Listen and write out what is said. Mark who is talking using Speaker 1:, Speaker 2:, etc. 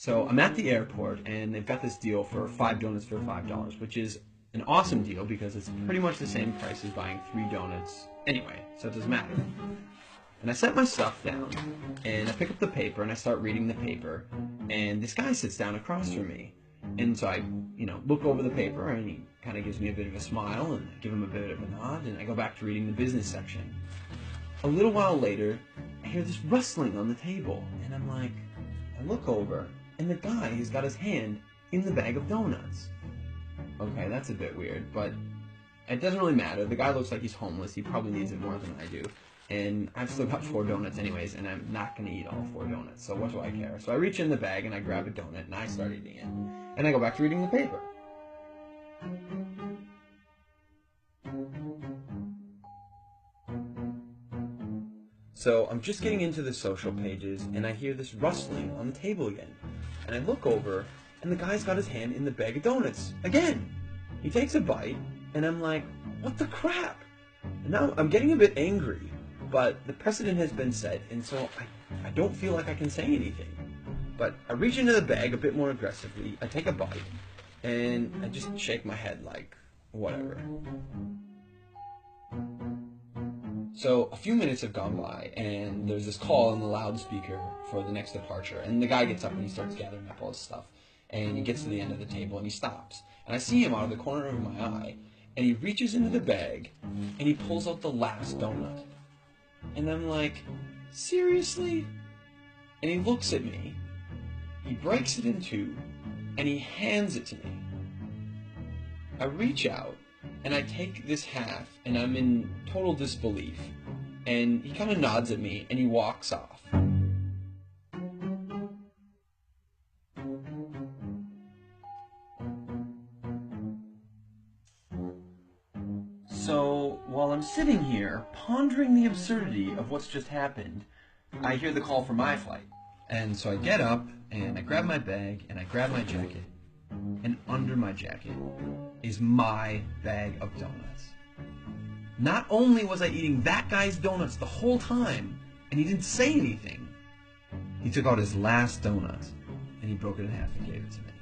Speaker 1: So I'm at the airport, and they've got this deal for 5 donuts for $5, which is an awesome deal because it's pretty much the same price as buying 3 donuts anyway, so it doesn't matter. And I set my stuff down, and I pick up the paper, and I start reading the paper, and this guy sits down across from me. And so I, look over the paper, and he kind of gives me a bit of a smile, and I give him a bit of a nod, and I go back to reading the business section. A little while later, I hear this rustling on the table, and I look over, and the guy has got his hand in the bag of donuts. Okay, that's a bit weird, but it doesn't really matter. The guy looks like he's homeless. He probably needs it more than I do. And I've still got 4 donuts anyways, and I'm not going to eat all 4 donuts, so what do I care? So I reach in the bag, and I grab a donut, and I start eating it. And I go back to reading the paper. So I'm just getting into the social pages, and I hear this rustling on the table again. And I look over, and the guy's got his hand in the bag of donuts again. He takes a bite, and I'm like, what the crap? And now I'm getting a bit angry, but the precedent has been set, and so I don't feel like I can say anything. But I reach into the bag a bit more aggressively, I take a bite, and I just shake my head like, whatever. So a few minutes have gone by, and there's this call on the loudspeaker for the next departure, and the guy gets up and he starts gathering up all his stuff, and he gets to the end of the table and he stops. And I see him out of the corner of my eye, and he reaches into the bag, and he pulls out the last donut. And I'm like, seriously? And he looks at me, he breaks it in two, and he hands it to me. I reach out, and I take this half, and I'm in total disbelief. And he kind of nods at me, and he walks off. So, while I'm sitting here, pondering the absurdity of what's just happened, I hear the call for my flight. And so I get up, and I grab my bag, and I grab my jacket. And under my jacket is my bag of donuts. Not only was I eating that guy's donuts the whole time, and he didn't say anything, he took out his last donut, and he broke it in half and gave it to me.